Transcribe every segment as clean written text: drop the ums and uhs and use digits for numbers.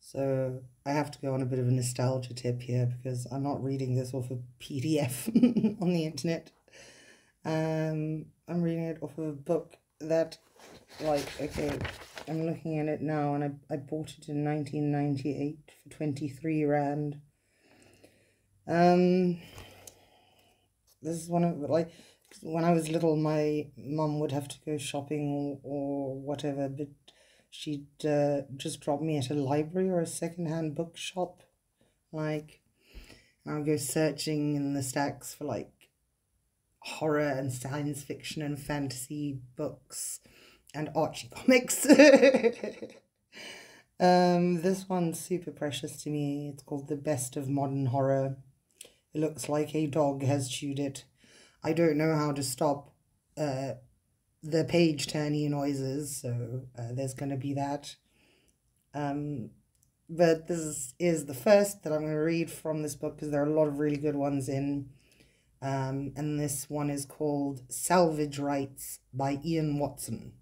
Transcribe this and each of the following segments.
So I have to go on a bit of a nostalgia tip here because I'm not reading this off a PDF on the internet. I'm reading it off of a book that, okay, I'm looking at it now, and I bought it in 1998 for 23 Rand. This is one of, when I was little, my mum would have to go shopping or whatever, but she'd just drop me at a library or a secondhand bookshop, and I would go searching in the stacks for horror and science fiction and fantasy books and Archie comics. This one's super precious to me. It's called The Best of Modern Horror. It looks like a dog has chewed it. I don't know how to stop the page turny noises, so there's going to be that. But this is the first that I'm going to read from this book because there are a lot of really good ones in. And this one is called Salvage Rites by Ian Watson.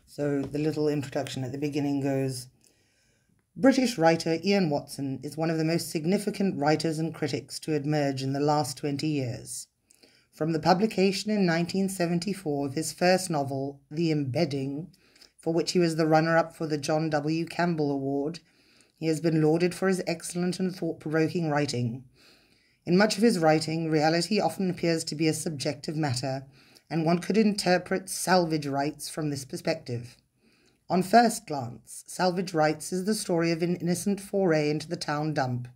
So the little introduction at the beginning goes, British writer Ian Watson is one of the most significant writers and critics to emerge in the last 20 years. From the publication in 1974 of his first novel, The Embedding, for which he was the runner-up for the John W. Campbell Award, he has been lauded for his excellent and thought-provoking writing. In much of his writing, reality often appears to be a subjective matter, and one could interpret Salvage Rites from this perspective. On first glance, Salvage Rites is the story of an innocent foray into the town dump.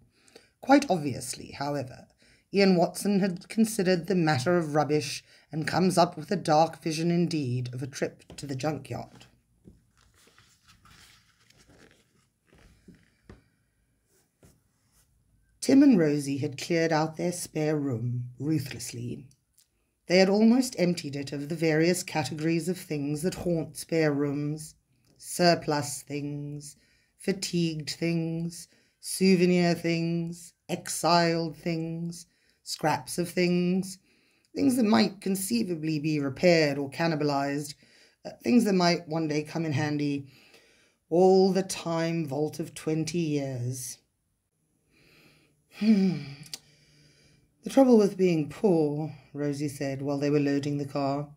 Quite obviously, however, Ian Watson had considered the matter of rubbish and comes up with a dark vision indeed of a trip to the junkyard. Tim and Rosie had cleared out their spare room ruthlessly. They had almost emptied it of the various categories of things that haunt spare rooms: surplus things, fatigued things, souvenir things, exiled things, scraps of things, things that might conceivably be repaired or cannibalized, things that might one day come in handy. All the time vault of 20 years. The trouble with being poor, Rosie said while they were loading the car,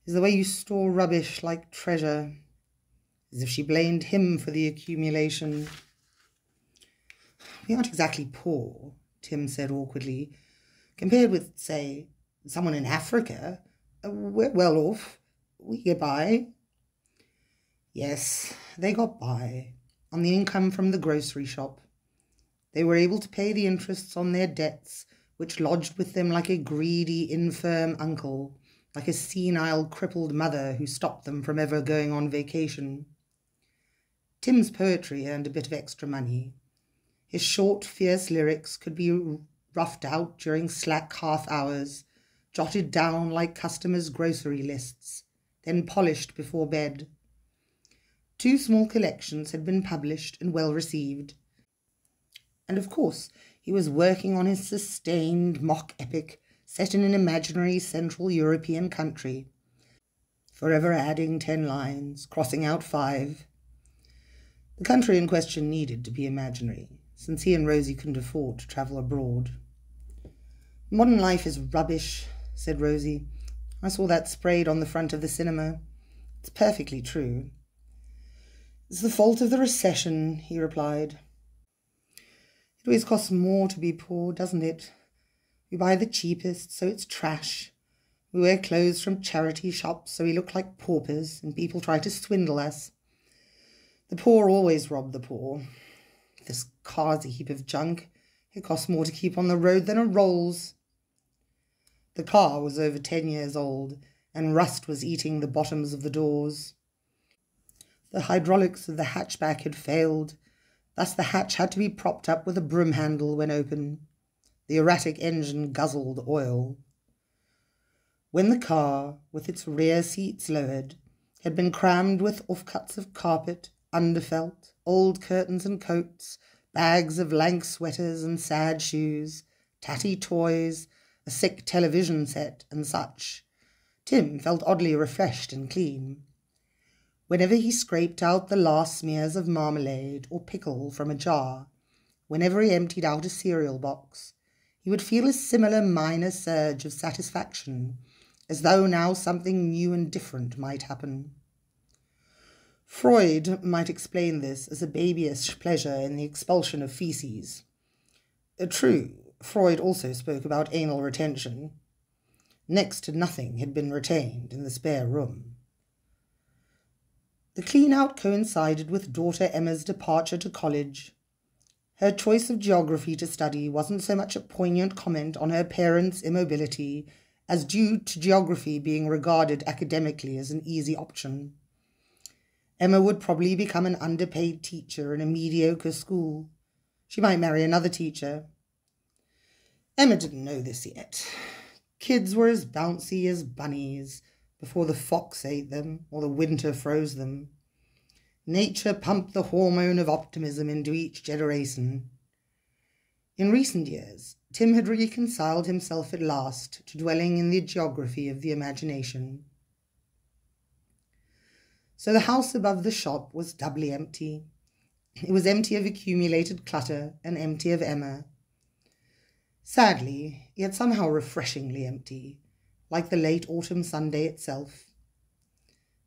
is the way you store rubbish like treasure, as if she blamed him for the accumulation. We aren't exactly poor, Tim said awkwardly. Compared with, say, someone in Africa, we're well off. We get by. Yes, they got by, on the income from the grocery shop. They were able to pay the interests on their debts, which lodged with them like a greedy, infirm uncle, like a senile, crippled mother who stopped them from ever going on vacation. Tim's poetry earned a bit of extra money. His short, fierce lyrics could be roughed out during slack half-hours, jotted down like customers' grocery lists, then polished before bed. 2 small collections had been published and well received. And of course, he was working on his sustained mock epic set in an imaginary Central European country, forever adding 10 lines, crossing out 5. The country in question needed to be imaginary, since he and Rosie couldn't afford to travel abroad. Modern life is rubbish, said Rosie. I saw that sprayed on the front of the cinema. It's perfectly true. It's the fault of the recession, he replied. It always costs more to be poor, doesn't it? We buy the cheapest, so it's trash. We wear clothes from charity shops, so we look like paupers, and people try to swindle us. The poor always rob the poor. This car's a heap of junk. It costs more to keep on the road than a Rolls. The car was over 10 years old, and rust was eating the bottoms of the doors. The hydraulics of the hatchback had failed. Thus the hatch had to be propped up with a broom handle when open. The erratic engine guzzled oil. When the car, with its rear seats lowered, had been crammed with offcuts of carpet, underfelt, old curtains and coats, bags of lank sweaters and sad shoes, tatty toys, a sick television set, and such, Tim felt oddly refreshed and clean. Whenever he scraped out the last smears of marmalade or pickle from a jar, whenever he emptied out a cereal box, he would feel a similar minor surge of satisfaction, as though now something new and different might happen. Freud might explain this as a babyish pleasure in the expulsion of feces. True, Freud also spoke about anal retention. Next to nothing had been retained in the spare room. The clean-out coincided with daughter Emma's departure to college. Her choice of geography to study wasn't so much a poignant comment on her parents' immobility as due to geography being regarded academically as an easy option. Emma would probably become an underpaid teacher in a mediocre school. She might marry another teacher. Emma didn't know this yet. Kids were as bouncy as bunnies before the fox ate them or the winter froze them. Nature pumped the hormone of optimism into each generation. In recent years, Tim had reconciled himself at last to dwelling in the geography of the imagination. So the house above the shop was doubly empty. It was empty of accumulated clutter and empty of Emma. Sadly, yet somehow refreshingly empty, like the late autumn Sunday itself.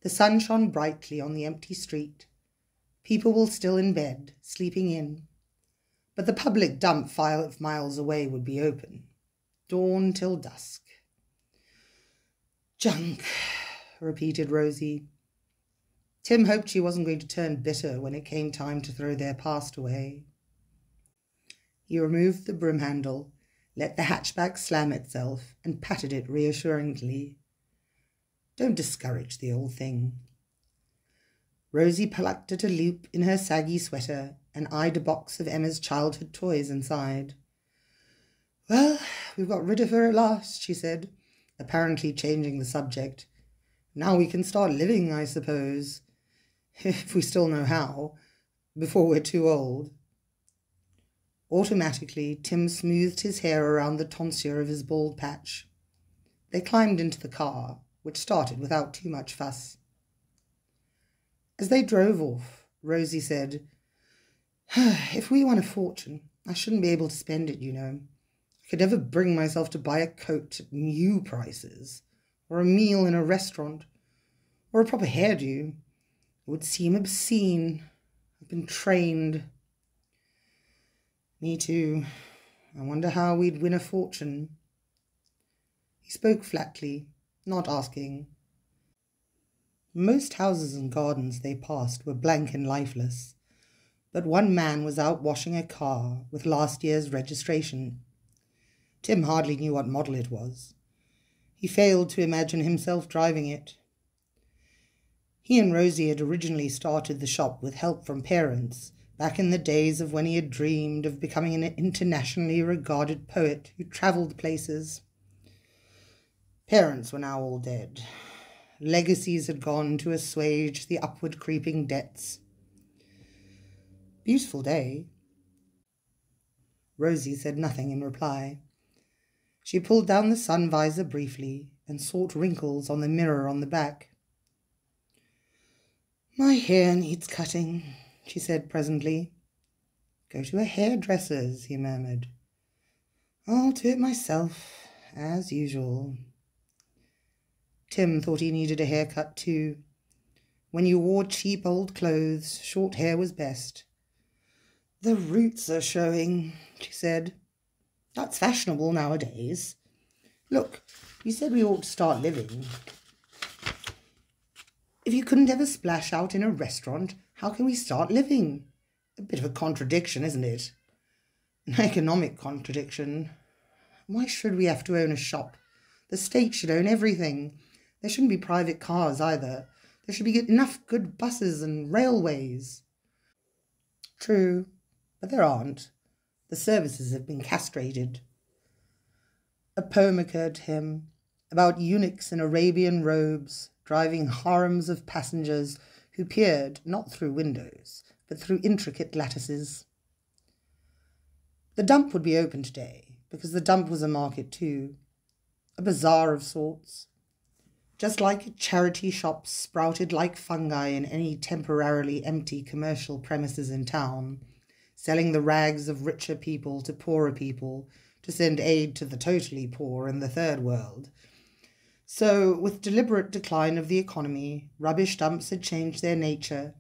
The sun shone brightly on the empty street. People were still in bed, sleeping in. But the public dump 5 miles away would be open, dawn till dusk. Junk, repeated Rosie. Tim hoped she wasn't going to turn bitter when it came time to throw their past away. He removed the broom handle, let the hatchback slam itself, and patted it reassuringly. Don't discourage the old thing. Rosie plucked at a loop in her saggy sweater and eyed a box of Emma's childhood toys inside. Well, we've got rid of her at last, she said, apparently changing the subject. Now we can start living, I suppose, if we still know how, before we're too old. Automatically, Tim smoothed his hair around the tonsure of his bald patch. They climbed into the car, which started without too much fuss. As they drove off, Rosie said, If we won a fortune, I shouldn't be able to spend it, you know. I could never bring myself to buy a coat at new prices, or a meal in a restaurant, or a proper hairdo. It would seem obscene. I've been trained. Me too. I wonder how we'd win a fortune. He spoke flatly, not asking. Most houses and gardens they passed were blank and lifeless, but one man was out washing a car with last year's registration. Tim hardly knew what model it was. He failed to imagine himself driving it. He and Rosie had originally started the shop with help from parents, back in the days of when he had dreamed of becoming an internationally regarded poet who travelled places. Parents were now all dead. Legacies had gone to assuage the upward creeping debts. Beautiful day. Rosie said nothing in reply. She pulled down the sun visor briefly and sought wrinkles on the mirror on the back. My hair needs cutting, she said presently. Go to a hairdresser's, he murmured. I'll do it myself, as usual. Tim thought he needed a haircut too. When you wore cheap old clothes, short hair was best. The roots are showing, she said. That's fashionable nowadays. Look, you said we ought to start living. If you couldn't ever splash out in a restaurant, how can we start living? A bit of a contradiction, isn't it? An economic contradiction. Why should we have to own a shop? The state should own everything. There shouldn't be private cars either. There should be enough good buses and railways. True, but there aren't. The services have been castrated. A poem occurred to him about eunuchs in Arabian robes driving harems of passengers who peered not through windows, but through intricate lattices. The dump would be open today, because the dump was a market too, a bazaar of sorts. just like charity shops sprouted like fungi in any temporarily empty commercial premises in town, selling the rags of richer people to poorer people to send aid to the totally poor in the third world. So, with deliberate decline of the economy, rubbish dumps had changed their nature.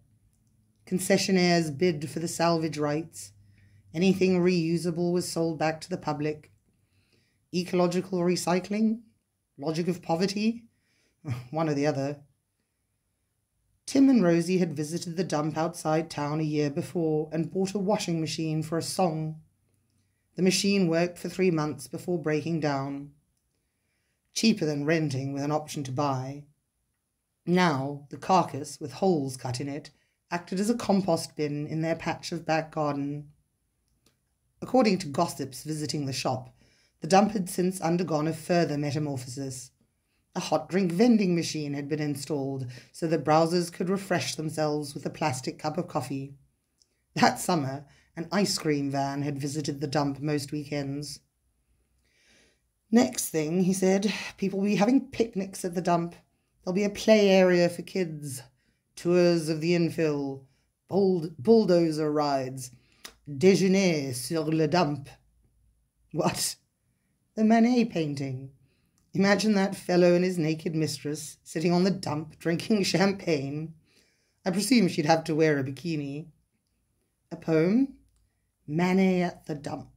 Concessionaires bid for the salvage rights. Anything reusable was sold back to the public. Ecological recycling? Logic of poverty? One or the other. Tim and Rosie had visited the dump outside town a year before and bought a washing machine for a song. The machine worked for 3 months before breaking down. Cheaper than renting with an option to buy. Now, the carcass, with holes cut in it, acted as a compost bin in their patch of back garden. According to gossips visiting the shop, the dump had since undergone a further metamorphosis. A hot drink vending machine had been installed so that browsers could refresh themselves with a plastic cup of coffee. That summer, an ice cream van had visited the dump most weekends. Next thing, he said, people will be having picnics at the dump. There'll be a play area for kids, tours of the infill, bulldozer rides, déjeuner sur le dump. What? The Manet painting. Imagine that fellow and his naked mistress sitting on the dump drinking champagne. I presume she'd have to wear a bikini. A poem? Manet at the dump.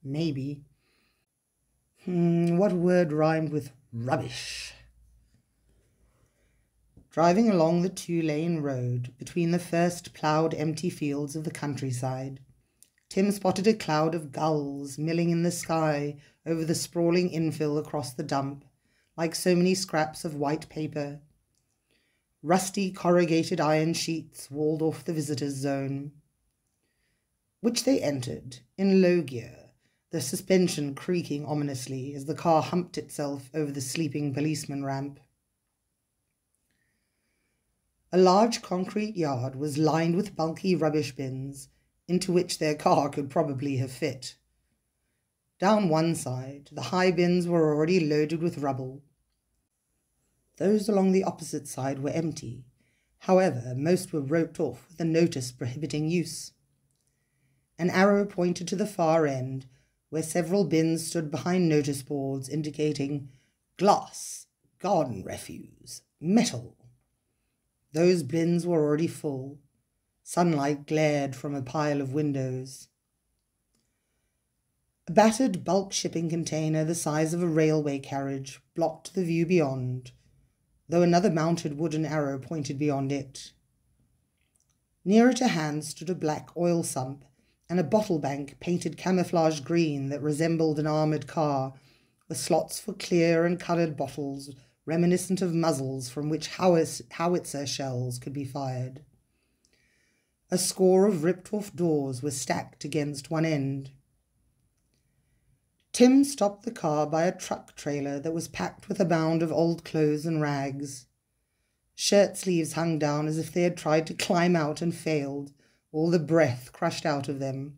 Maybe. What word rhymed with rubbish? Driving along the 2-lane road between the first ploughed empty fields of the countryside, Tim spotted a cloud of gulls milling in the sky over the sprawling infill across the dump, like so many scraps of white paper. Rusty corrugated iron sheets walled off the visitors' zone, which they entered in low gear, the suspension creaking ominously as the car humped itself over the sleeping policeman ramp. A large concrete yard was lined with bulky rubbish bins, into which their car could probably have fit. Down one side, the high bins were already loaded with rubble. Those along the opposite side were empty. However, most were roped off with a notice prohibiting use. An arrow pointed to the far end, where several bins stood behind notice boards indicating glass, garden refuse, metal. Those bins were already full. Sunlight glared from a pile of windows. A battered bulk shipping container the size of a railway carriage blocked the view beyond, though another mounted wooden arrow pointed beyond it. Nearer to hand stood a black oil sump and a bottle bank painted camouflage green that resembled an armoured car, with slots for clear and coloured bottles reminiscent of muzzles from which howitzer shells could be fired. A score of ripped-off doors were stacked against one end. Tim stopped the car by a truck trailer that was packed with a mound of old clothes and rags. Shirt sleeves hung down as if they had tried to climb out and failed, all the breath crushed out of them.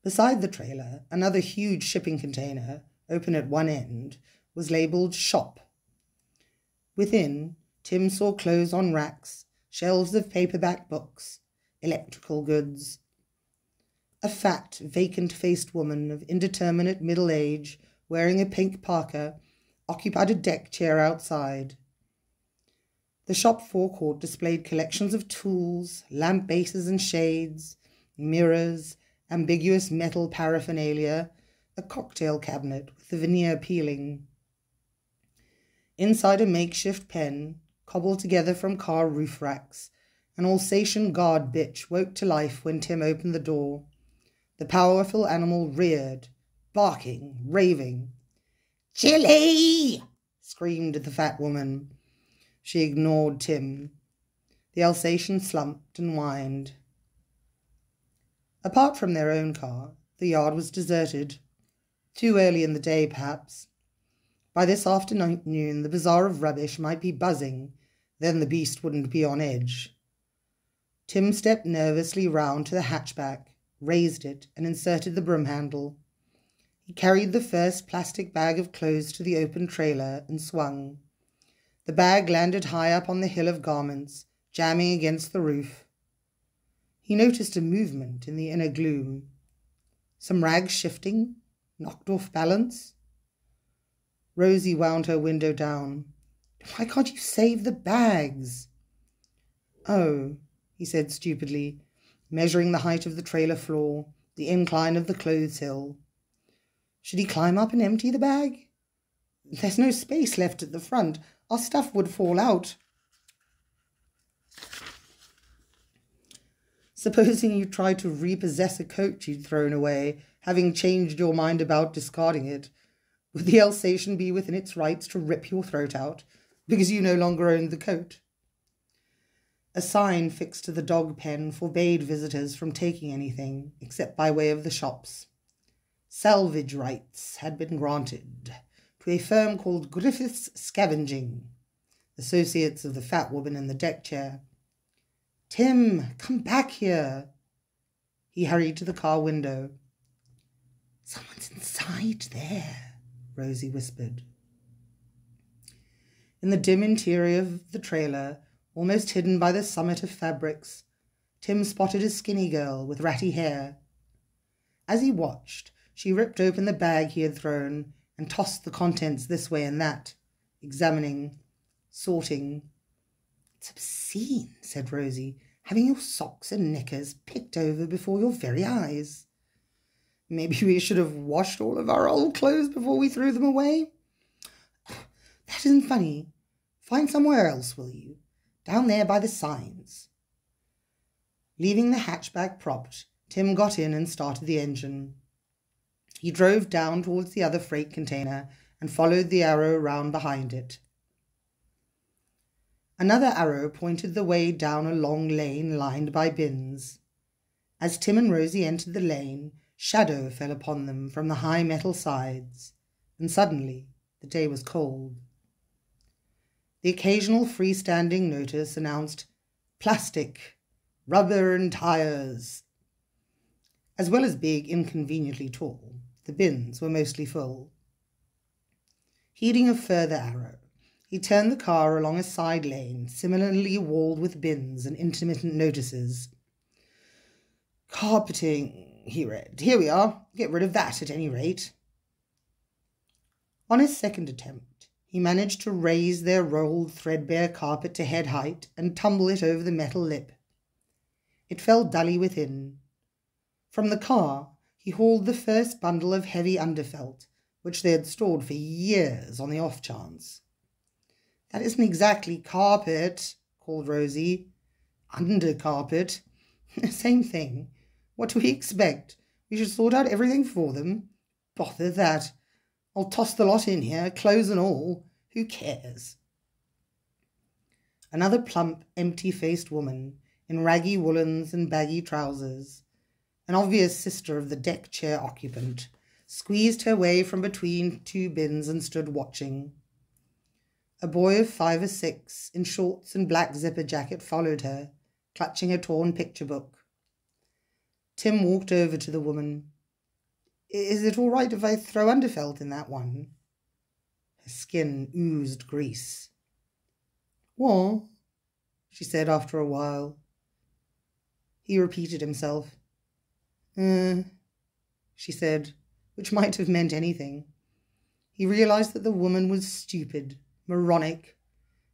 Beside the trailer, another huge shipping container, open at one end, was labelled Shop. Within, Tim saw clothes on racks, shelves of paperback books, electrical goods. A fat, vacant-faced woman of indeterminate middle age, wearing a pink parka, occupied a deck chair outside. The shop forecourt displayed collections of tools, lamp bases and shades, mirrors, ambiguous metal paraphernalia, a cocktail cabinet with the veneer peeling. Inside a makeshift pen, cobbled together from car roof racks, an Alsatian guard bitch woke to life when Tim opened the door. The powerful animal reared, barking, raving. "Chili!" screamed the fat woman. She ignored Tim. The Alsatian slumped and whined. Apart from their own car, the yard was deserted. Too early in the day, perhaps. By this afternoon, the bazaar of rubbish might be buzzing. Then the beast wouldn't be on edge. Tim stepped nervously round to the hatchback, raised it, and inserted the broom handle. He carried the first plastic bag of clothes to the open trailer and swung. The bag landed high up on the hill of garments, jamming against the roof. He noticed a movement in the inner gloom. Some rags shifting, knocked off balance. Rosie wound her window down. Why can't you save the bags? Oh, he said stupidly, measuring the height of the trailer floor, the incline of the clothes hill. Should he climb up and empty the bag? There's no space left at the front. Our stuff would fall out. Supposing you tried to repossess a coat you'd thrown away, having changed your mind about discarding it, would the Alsatian be within its rights to rip your throat out because you no longer owned the coat? A sign fixed to the dog pen forbade visitors from taking anything except by way of the shops. Salvage rights had been granted to a firm called Griffith's Scavenging, associates of the fat woman in the deck chair. Tim, come back here. He hurried to the car window. Someone's inside there, Rosie whispered. In the dim interior of the trailer, almost hidden by the summit of fabrics, Tim spotted a skinny girl with ratty hair. As he watched, she ripped open the bag he had thrown and tossed the contents this way and that, examining, sorting. It's obscene, said Rosie, having your socks and knickers picked over before your very eyes. Maybe we should have washed all of our old clothes before we threw them away. That isn't funny. Find somewhere else, will you? Down there by the signs. Leaving the hatchback propped, Tim got in and started the engine. He drove down towards the other freight container and followed the arrow round behind it. Another arrow pointed the way down a long lane lined by bins. As Tim and Rosie entered the lane, shadow fell upon them from the high metal sides, and suddenly the day was cold. The occasional freestanding notice announced plastic, rubber and tires. As well as being inconveniently tall, the bins were mostly full. Heeding a further arrow, he turned the car along a side lane similarly walled with bins and intermittent notices. Carpeting, he read. Here we are. Get rid of that at any rate. On his second attempt, he managed to raise their rolled threadbare carpet to head height and tumble it over the metal lip. It fell dully within. From the car, he hauled the first bundle of heavy underfelt, which they had stored for years on the off chance. That isn't exactly carpet, called Rosie. Undercarpet. Same thing. What do we expect? We should sort out everything for them? Bother that. I'll toss the lot in here, clothes and all. Who cares? Another plump, empty-faced woman, in raggy woolens and baggy trousers, an obvious sister of the deck chair occupant, squeezed her way from between two bins and stood watching. A boy of 5 or 6, in shorts and black zipper jacket, followed her, clutching a torn picture book. Tim walked over to the woman. Is it all right if I throw underfelt in that one? Her skin oozed grease. What? She said after a while. He repeated himself. She said, which might have meant anything. He realized that the woman was stupid, moronic.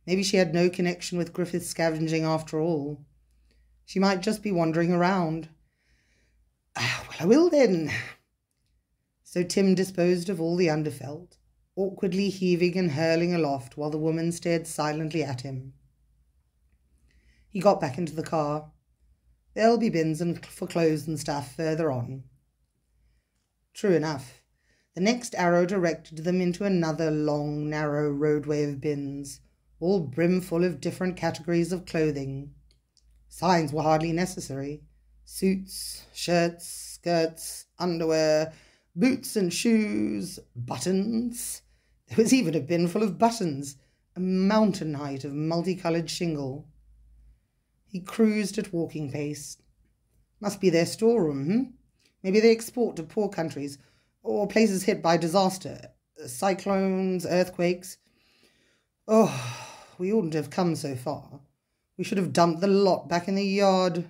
Maybe she had no connection with Griffith's Scavenging after all. She might just be wandering around. Well, I will then. So Tim disposed of all the underfelt, awkwardly heaving and hurling aloft while the woman stared silently at him. He got back into the car. There'll be bins for clothes and stuff further on. True enough. The next arrow directed them into another long, narrow roadway of bins, all brimful of different categories of clothing. Signs were hardly necessary. Suits, shirts, skirts, underwear, boots and shoes, buttons. There was even a bin full of buttons, a mountain height of multicoloured shingle. He cruised at walking pace. Must be their storeroom, Maybe they export to poor countries. or places hit by disaster, cyclones, earthquakes. Oh, we oughtn't to have come so far. We should have dumped the lot back in the yard.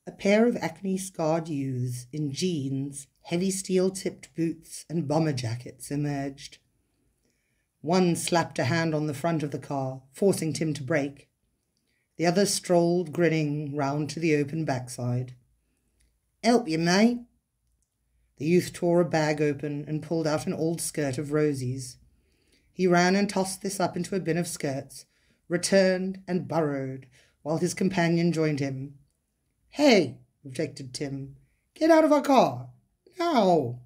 A pair of acne-scarred youths in jeans, heavy steel-tipped boots, and bomber jackets emerged. One slapped a hand on the front of the car, forcing Tim to brake. The other strolled, grinning, round to the open backside. "Help you, mate?" The youth tore a bag open and pulled out an old skirt of Rosie's. He ran and tossed this up into a bin of skirts, returned and burrowed, while his companion joined him. "Hey," objected Tim, "get out of our car, now!"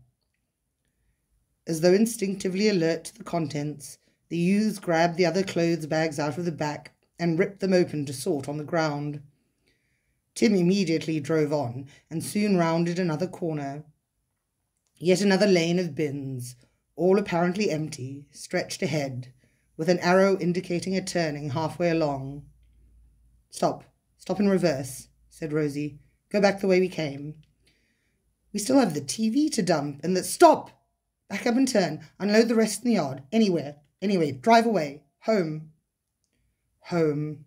As though instinctively alert to the contents, the youths grabbed the other clothes bags out of the back and ripped them open to sort on the ground. Tim immediately drove on and soon rounded another corner. Yet another lane of bins, all apparently empty, stretched ahead, with an arrow indicating a turning halfway along. Stop in reverse," said Rosie. "Go back the way we came. We still have the TV to dump and the—" "Stop! Back up and turn. Unload the rest in the yard. Anyway, drive away. Home." Home.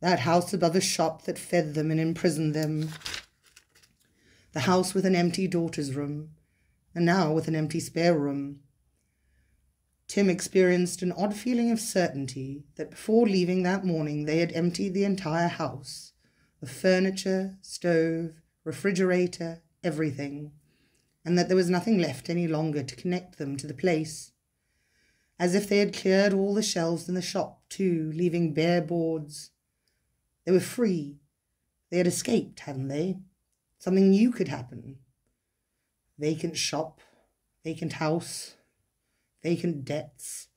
That house above the shop that fed them and imprisoned them. The house with an empty daughter's room, and now with an empty spare room. Tim experienced an odd feeling of certainty that before leaving that morning they had emptied the entire house, of furniture, stove, refrigerator, everything, and that there was nothing left any longer to connect them to the place. As if they had cleared all the shelves in the shop too, leaving bare boards. They were free. They had escaped, hadn't they? Something new could happen. Vacant shop, vacant house, vacant debts,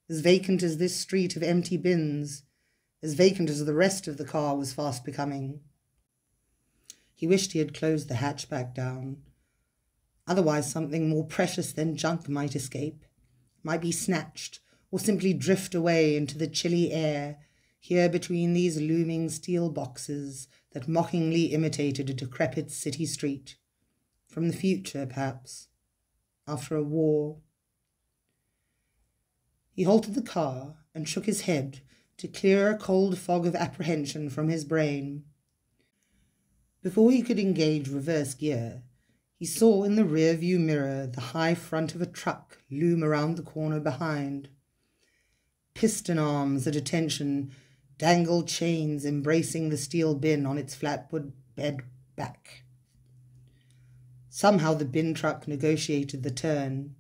as vacant as this street of empty bins, as vacant as the rest of the car was fast becoming. He wished he had closed the hatchback down. Otherwise something more precious than junk might escape, might be snatched, or simply drift away into the chilly air, here between these looming steel boxes that mockingly imitated a decrepit city street. From the future, perhaps, after a war. He halted the car and shook his head to clear a cold fog of apprehension from his brain. Before he could engage reverse gear, he saw in the rear-view mirror the high front of a truck loom around the corner behind. Piston arms at attention dangled chains embracing the steel bin on its flatwood bed back. Somehow the bin truck negotiated the turn.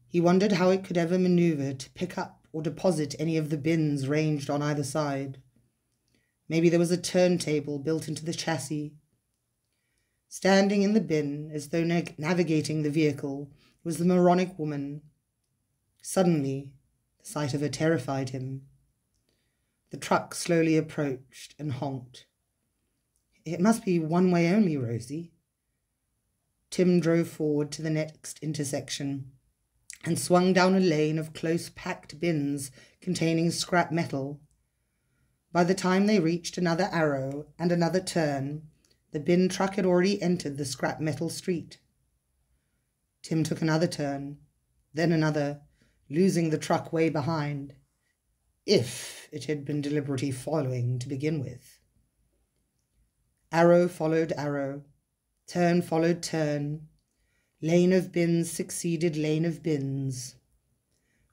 He wondered how it could ever maneuver to pick up or deposit any of the bins ranged on either side. Maybe there was a turntable built into the chassis. Standing in the bin, as though navigating the vehicle, was the moronic woman. Suddenly, the sight of her terrified him. The truck slowly approached and honked. "It must be one way only, Rosie." Tim drove forward to the next intersection and swung down a lane of close-packed bins containing scrap metal. By the time they reached another arrow and another turn, the bin truck had already entered the scrap metal street. Tim took another turn, then another, losing the truck way behind, if it had been deliberately following to begin with. Arrow followed arrow, turn followed turn, lane of bins succeeded lane of bins.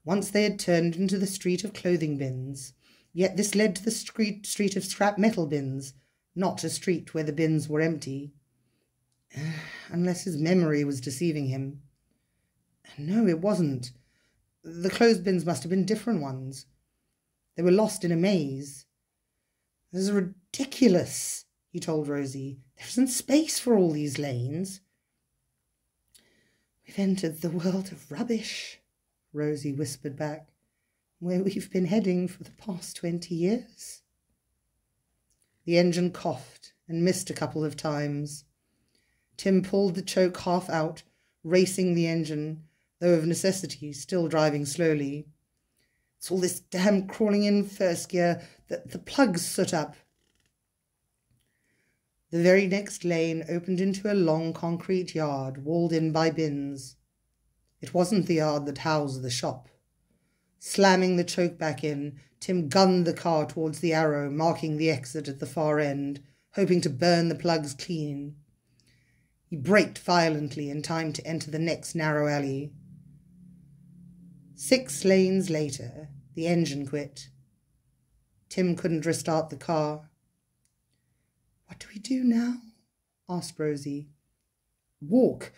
Once they had turned into the street of clothing bins, yet this led to the street of scrap metal bins, not a street where the bins were empty. Unless his memory was deceiving him. No, it wasn't. The closed bins must have been different ones. They were lost in a maze. "This is ridiculous," he told Rosie. "There isn't space for all these lanes." "We've entered the world of rubbish," Rosie whispered back, "where we've been heading for the past 20 years. The engine coughed and missed a couple of times. Tim pulled the choke half out, racing the engine, though of necessity still driving slowly. "It's all this damn crawling in first gear. The plug's soot up." The very next lane opened into a long concrete yard walled in by bins. It wasn't the yard that housed the shop. Slamming the choke back in, Tim gunned the car towards the arrow marking the exit at the far end, hoping to burn the plugs clean. He braked violently in time to enter the next narrow alley. 6 lanes later, the engine quit. Tim couldn't restart the car. "What do we do now?" asked Rosie. "Walk.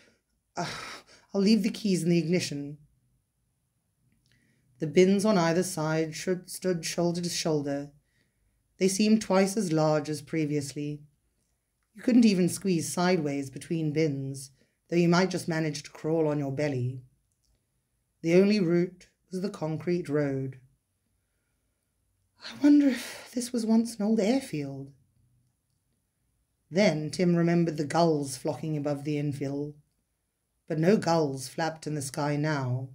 I'll leave the keys in the ignition." The bins on either side stood shoulder to shoulder. They seemed twice as large as previously. You couldn't even squeeze sideways between bins, though you might just manage to crawl on your belly. The only route was the concrete road. "I wonder if this was once an old airfield." Then Tim remembered the gulls flocking above the infill, but no gulls flapped in the sky now.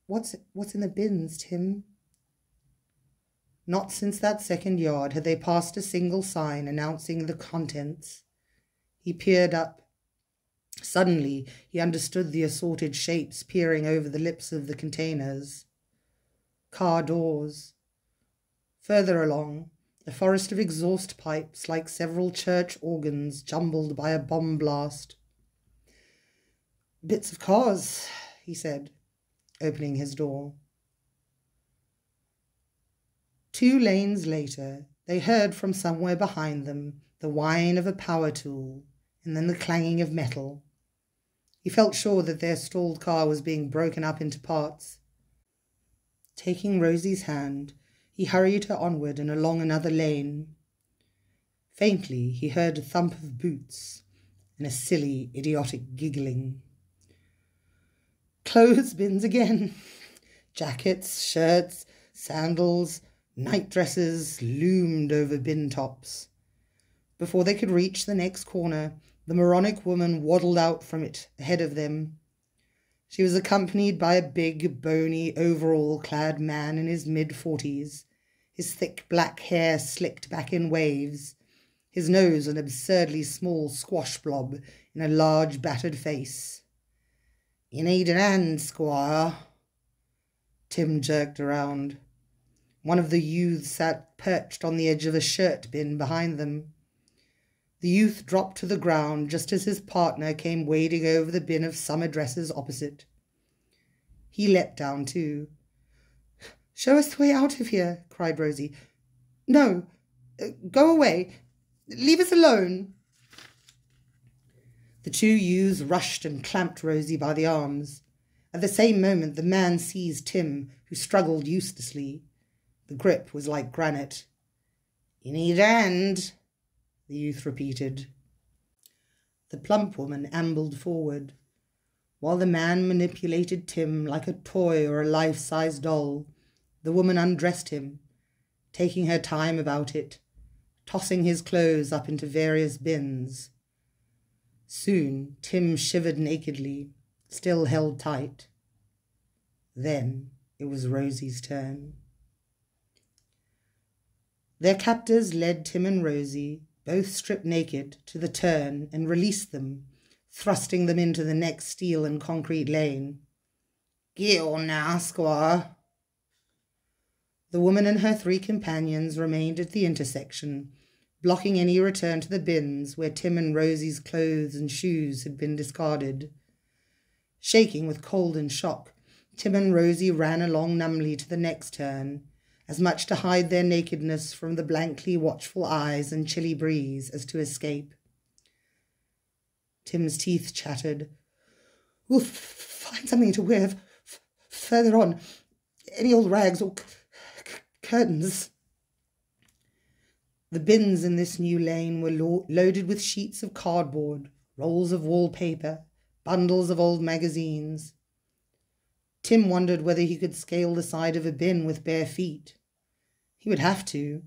What's in the bins, Tim?" Not since that second yard had they passed a single sign announcing the contents. He peered up. Suddenly he understood the assorted shapes peering over the lips of the containers. Car doors. Further along, a forest of exhaust pipes like several church organs jumbled by a bomb blast. "Bits of cars," he said, opening his door. 2 lanes later, they heard from somewhere behind them the whine of a power tool and then the clanging of metal. He felt sure that their stalled car was being broken up into parts. Taking Rosie's hand, he hurried her onward and along another lane. Faintly, he heard a thump of boots and a silly, idiotic giggling. Clothes bins again. Jackets, shirts, sandals, night dresses loomed over bin tops. Before they could reach the next corner, the moronic woman waddled out from it ahead of them. She was accompanied by a big, bony, overall-clad man in his mid-40s, his thick black hair slicked back in waves, his nose an absurdly small squash blob in a large, battered face. "You need an hand, squire." Tim jerked around. One of the youths sat perched on the edge of a shirt bin behind them. The youth dropped to the ground just as his partner came wading over the bin of summer dresses opposite. He leapt down too. "Show us the way out of here," cried Rosie. "No, go away. Leave us alone." The 2 youths rushed and clamped Rosie by the arms. At the same moment, the man seized Tim, who struggled uselessly. The grip was like granite. "You need a hand," the youth repeated. The plump woman ambled forward. While the man manipulated Tim like a toy or a life-size doll, the woman undressed him, taking her time about it, tossing his clothes up into various bins. Soon Tim shivered nakedly, still held tight. Then it was Rosie's turn. Their captors led Tim and Rosie, both stripped naked, to the turn and released them, thrusting them into the next steel and concrete lane. "Get on now, squire." The woman and her 3 companions remained at the intersection, blocking any return to the bins where Tim and Rosie's clothes and shoes had been discarded. Shaking with cold and shock, Tim and Rosie ran along numbly to the next turn, as much to hide their nakedness from the blankly watchful eyes and chilly breeze as to escape. Tim's teeth chattered. "We'll find something to wear further on. Any old rags or curtains." The bins in this new lane were loaded with sheets of cardboard, rolls of wallpaper, bundles of old magazines. Tim wondered whether he could scale the side of a bin with bare feet. He would have to.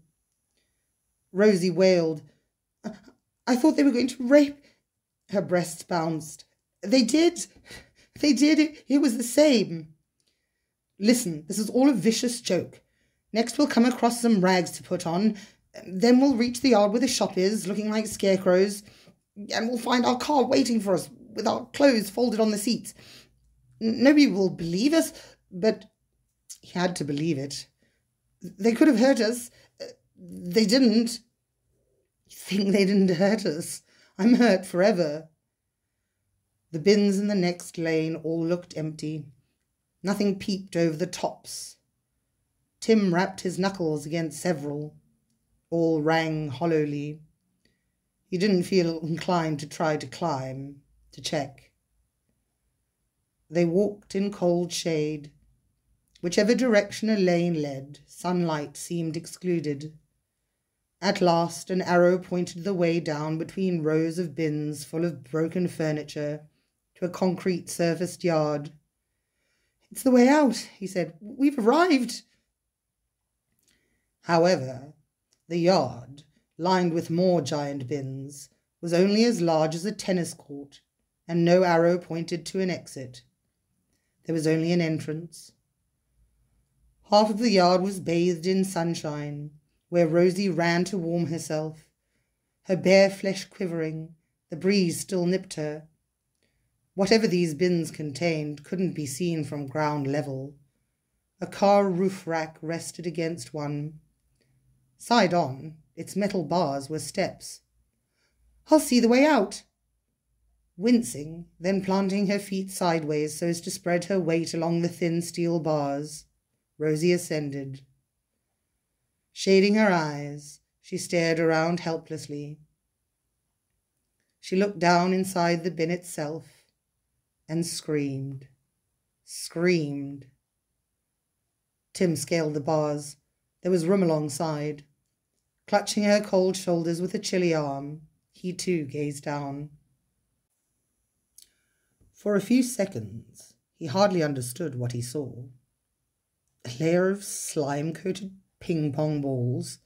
Rosie wailed. "I thought they were going to rape—" Her breasts bounced. They did. It was the same." "Listen, this is all a vicious joke. Next we'll come across some rags to put on, Then we'll reach the yard where the shop is, looking like scarecrows, and we'll find our car waiting for us with our clothes folded on the seats. Nobody will believe us, but he had to believe it. They could have hurt us. They didn't. You think they didn't hurt us? I'm hurt forever. The bins in the next lane all looked empty. Nothing peeped over the tops. Tim rapped his knuckles against several. All rang hollowly. He didn't feel inclined to try to climb, to check. They walked in cold shade. Whichever direction a lane led, sunlight seemed excluded. At last, an arrow pointed the way down between rows of bins full of broken furniture to a concrete surfaced yard. "It's the way out," he said. "We've arrived." However, the yard, lined with more giant bins, was only as large as a tennis court, and no arrow pointed to an exit. There was only an entrance. Half of the yard was bathed in sunshine, where Rosie ran to warm herself, her bare flesh quivering. The breeze still nipped her. Whatever these bins contained couldn't be seen from ground level. A car roof rack rested against one. Side on, its metal bars were steps. "I'll see the way out." Wincing, then planting her feet sideways so as to spread her weight along the thin steel bars, Rosie ascended. Shading her eyes, she stared around helplessly. She looked down inside the bin itself and screamed. Tim scaled the bars. There was room alongside. Clutching her cold shoulders with a chilly arm, he too gazed down. For a few seconds, he hardly understood what he saw. A layer of slime-coated ping-pong balls,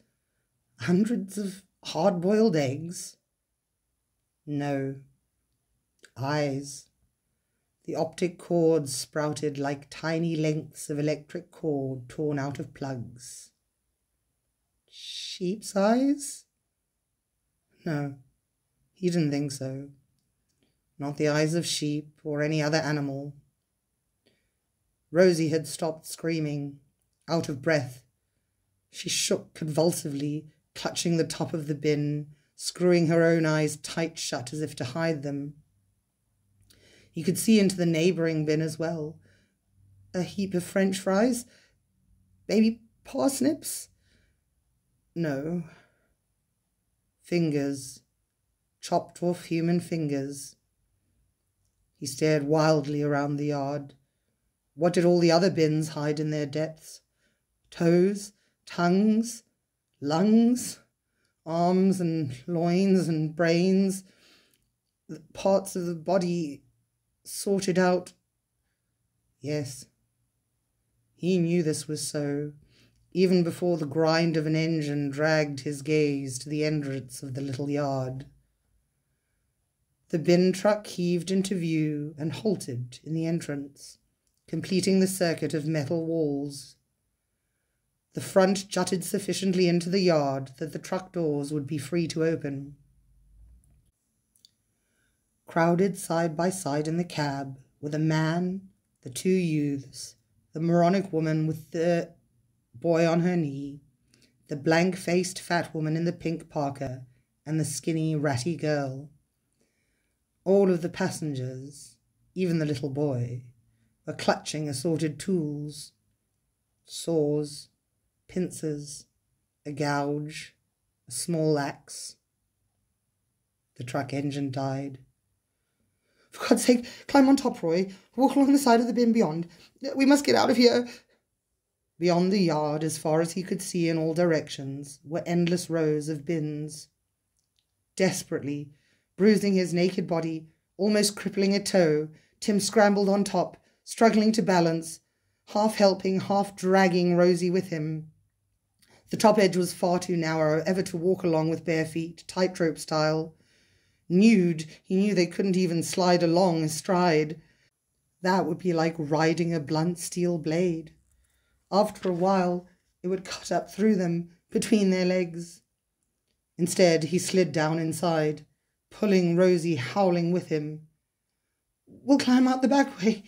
hundreds of hard-boiled eggs. No. Eyes. The optic cords sprouted like tiny lengths of electric cord torn out of plugs. Sheep's eyes? No, he didn't think so. Not the eyes of sheep or any other animal. Rosie had stopped screaming, out of breath. She shook convulsively, clutching the top of the bin, screwing her own eyes tight shut as if to hide them. He could see into the neighbouring bin as well. A heap of French fries? Baby parsnips? No. Fingers. Chopped off human fingers. He stared wildly around the yard. What did all the other bins hide in their depths? Toes? Tongues? Lungs? Arms and loins and brains? Parts of the body sorted out. Yes, he knew this was so, even before the grind of an engine dragged his gaze to the entrance of the little yard. The bin truck heaved into view and halted in the entrance, completing the circuit of metal walls. The front jutted sufficiently into the yard that the truck doors would be free to open. Crowded side by side in the cab were the man, the two youths, the moronic woman with the boy on her knee, the blank-faced fat woman in the pink parka, and the skinny, ratty girl. All of the passengers, even the little boy, were clutching assorted tools, saws, pincers, a gouge, a small axe. The truck engine died. "For God's sake, climb on top, Roy. Walk along the side of the bin beyond. We must get out of here." Beyond the yard, as far as he could see in all directions, were endless rows of bins. Desperately, bruising his naked body, almost crippling a toe, Tim scrambled on top, struggling to balance, half helping, half dragging Rosie with him. The top edge was far too narrow ever to walk along with bare feet, tightrope style. Nude, he knew they couldn't even slide along astride. That would be like riding a blunt steel blade. After a while, it would cut up through them, between their legs. Instead, he slid down inside, pulling Rosie howling with him. "We'll climb out the back way,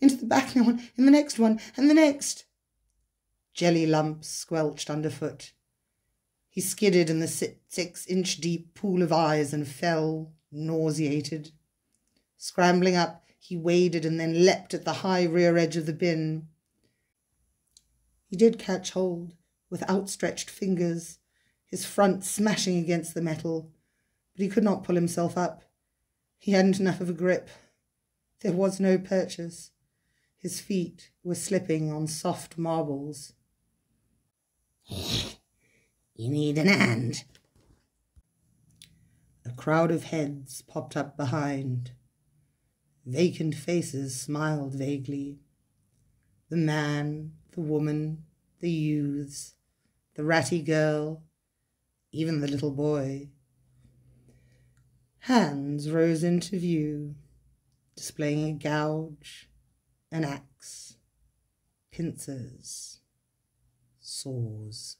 into the back one, in the next one, and the next." Jelly lumps squelched underfoot. He skidded in the 6-inch deep pool of eyes and fell, nauseated. Scrambling up, he waded and then leapt at the high rear edge of the bin. He did catch hold with outstretched fingers, his front smashing against the metal, but he could not pull himself up. He hadn't enough of a grip. There was no purchase. His feet were slipping on soft marbles. "You need an hand." A crowd of heads popped up behind. Vacant faces smiled vaguely. The man, the woman, the youths, the ratty girl, even the little boy. Hands rose into view, displaying a gouge, an axe, pincers, saws.